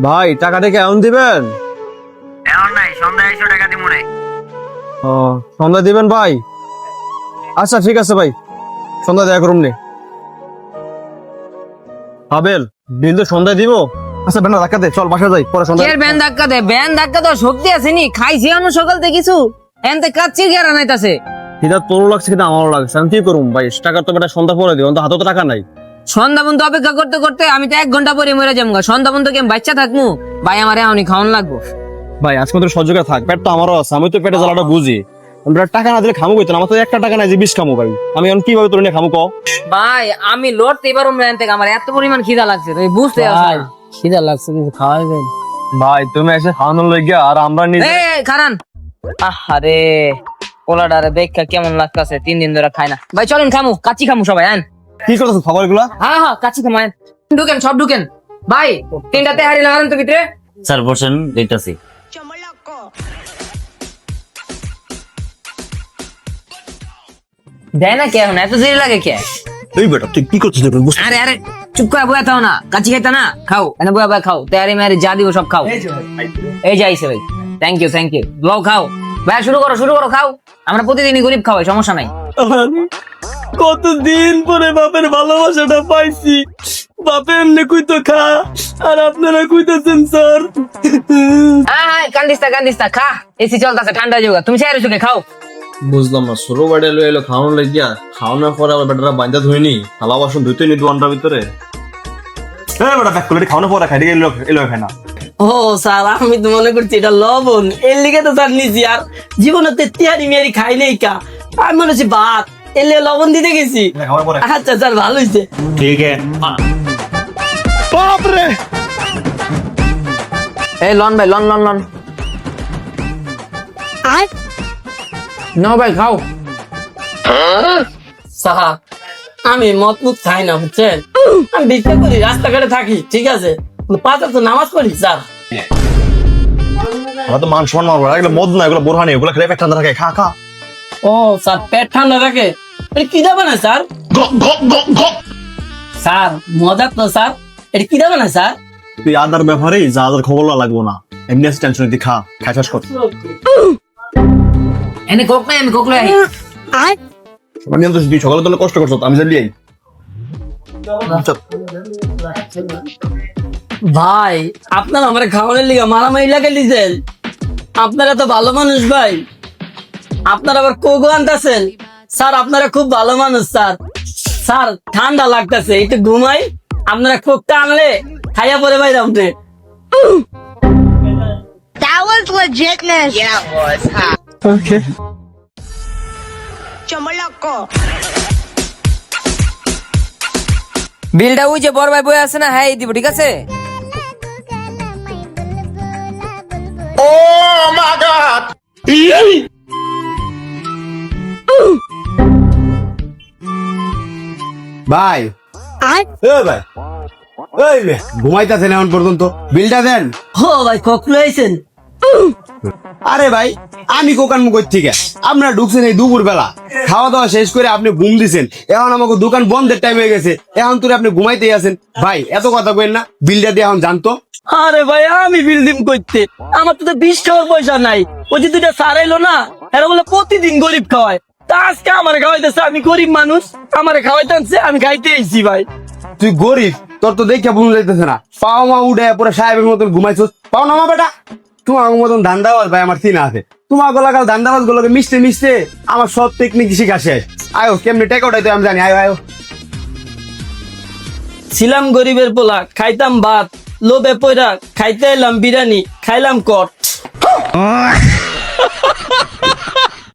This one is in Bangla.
ভাই টাকাটা কি এখন দিবেন? এখন নাই, সন্ধ্যায় 100 টাকা দিব মনে। ও সন্ধ্যা দিবেন ভাই? আচ্ছা ঠিক আছে ভাই, সন্ধ্যা দেখা করুন নে। আবেল বিল তো সন্ধ্যায় দিব। আচ্ছা বেনা ধাক্কা দে, চল বাসা যাই, পরে সন্ধ্যা। কে ব্যান ধাক্কা দে? ব্যান ধাক্কা তো শক্তি আছে নি? খাইছি আমি সকাল থেকে কিছু, এনতে কাচ্চি গেরা নাইতাছে। এটা তোরও লাগছে কিন্তু আমারও লাগছে, আমি কি করুম ভাই? টাকা তো বেটা সন্ধ্যা পরে দিব, হাতে তো টাকা নাই। সন্ধ্যা পর্যন্ত অপেক্ষা করতে করতে আমি তো 1 ঘন্টা পরে মরে যাবো। সন্ধ্যা পর্যন্ত কি আমি বাচ্চা থাকবো? ভাই আমার এখনই খাওয়ান লাগবো। ভাই আজকে তোর সহ্য করে থাক, পেট তো আমারও আছে, আমি তো পেটে জ্বালাটা বুঝি। আমরা টাকা না দিলে খামু কইতো না, আমার তো 1 টাকা নাই যে 20 খামু ভাই। আমি এখন কিভাবে তোর নিয়ে খামু ক? ভাই আমি লড়তে এবার এন থেকে আমার এত পরিমাণ খিদা লাগছে, তুমি বুঝতে পারছো না? খিদা লাগছে কিছু খাওয়াই দেন ভাই তুমি এসে খাওয়ানোর লাগিয়া আর আমরা নিজে। এই খারান, আহারে পোলাডারে দেখা কেমন লাগতাছে, 3 দিন ধরে খাই না। ভাই চলেন খামু, কাচ্চি খামু সবাই। আন কি করতেছ খাবার গুলা? হ্যাঁ হ্যাঁ কাচ্চি খামু। আন ঢুকেন, সব ঢুকেন। ভাই 3টাতে হাড়ি লাগান তো ভিতরে। স্যার বসেন, দেখতেছি। দেয় না কে এখন এত দেরি লাগে কে? এই বেটা তুই কি করছিস? আরে আরে চুপ করে বয়া থাও না, কাচ্চি খাইতা না, খাও এনে বয়া বয়া খাও, তেয়ারি মেয়ারি যা দিব সব খাও। এই যে আইছে ভাই, থ্যাংক ইউ থ্যাংক ইউ। লও খাও ভাই, শুরু করো খাও। আমরা প্রতিদিনই গরিব খাওয়াই, সমস্যা নাই। কতদিন পরে বাপের ভালোবাসাটা পাইছি। বাপে এমনি কইতো খা, আর আপনারা কইতেছেন স্যার। হ্যাঁ হ্যাঁ কান্দিস না, খা, এসি চলতেছে, ঠান্ডা যাবে, তুমি চাই রইছো খাও। বুঝলাম না, ছোট বাড়ি এলো খাওয়ানো লাগিয়া, খাওয়ানোর পরে আবার বেটারা বান্ধা ধুইনি, থালা বাসন ধুইতে নি 2 ঘন্টার ভিতরে। হ্যাঁ বেটা ব্যাক করে খাওয়ানোর পরে খাইতে এলো খায় না। ও স্যার, আমি তো মনে করছি এটা লবণ, এর লিগে তো স্যার নিছি। আর জীবনে তেহারি মেয়ারি খাই নাই কা, আমি মনে হচ্ছে ভাত, এর লিগে লবণ দিতে গেছি। খাওয়ার পরে আচ্ছা স্যার, ভালো হয়েছে। ঠিক আছে। বাপরে এই লন ভাই, লন নো ভাই খাও। স্যার আমি মদ মুদ খাই না, বুঝছেন? আমি ভিক্ষা করি, রাস্তাঘাটে থাকি, ঠিক আছে? 5 ওয়াক্ত নামাজ পড়ি স্যার। আমরা তো মান সম্মান মারবো, এগুলো মদ না, এগুলো বোরহানি, ওগুলো খেলে পেট ঠান্ডা থাকে, খা খা। ও স্যার, পেট ঠান্ডা রাখে? এটা কি দেবে না স্যার? স্যার মজা তো স্যার, এটা কি দেবে না স্যার? তুই আদার ব্যাপারে যা আদার খবর লাগবো না, এমনি আছে টেনশন তুই খা, খাই শেষ কর। এনে কোক নাই, আমি কোক লই আই। মানে তুই সকালে তোলে কষ্ট করছো, আমি জানি আই। ভাই আপনারা আমার খাওয়ানোর লিগে মারামারি লাগাই দিয়েছেন। আপনারা তো ভালো মানুষ ভাই, আপনারা আবার কোকো আনতেছেন। স্যার আপনারা খুব ভালো মানুষ স্যার। স্যার ঠান্ডা লাগতেছে, একটু ঘুমাই, আপনারা কোকটা আনলে খাইয়া পরে ভাই আপনি। That was legitness. Yeah, it was. Okay Chomoloco. বিলটা ওই যে বড় ভাই বই আছে না, হ্যাঁ দিব, ঠিক আছে? ভাই ভাই ঘুমাইতেছেন এখন পর্যন্ত, বিলটা দেন। ও ভাই কোক লইছেন? আরে ভাই আমি কোকান মুখ থেকে, আপনারা ঢুকছেন এই দুপুর বেলা, খাওয়া দাওয়া শেষ করে আপনি ঘুম দিছেন, এখন আমাকে দোকান বন্ধের টাইম হয়ে গেছে, এখন তুই আপনি ঘুমাইতেই আছেন। ভাই এত কথা কইেন না, বিলটা দিয়ে এখন জানতো। আরে ভাই আমি বিল দিম করতে, আমার তো 20 টাকার পয়সা নাই। ওই যে 2টা স্যার এলো না, এরা বলে প্রতিদিন গরিব খাওয়ায়, তা আজকে আমার খাওয়াইতেছে। আমি গরিব মানুষ, আমার খাওয়াইতে আনছে, আমি খাইতে আইছি ভাই। তুই গরিব, তোর তো দেখে বোঝা যাইতেছে না, পাও মা উঠে পুরো সাহেবের মতন ঘুমাইছ। পাও না মা বেটা, তোমার মতন ধান্দাবাজ ভাই আমার চিনা আছে। তোমার গলাকাল ধান্দাবাজ গুলোকে মিশতে মিশতে আমার সব টেকনিক শিখা শেষ। আয়ো কেমনি টেক উঠাইতে আমি জানি, আয়ো আয়ো। ছিলাম গরিবের পোলা, খাইতাম ভাত, লোভে পয়রা খাইতে এলাম বিরিয়ানি, খাইলাম কট।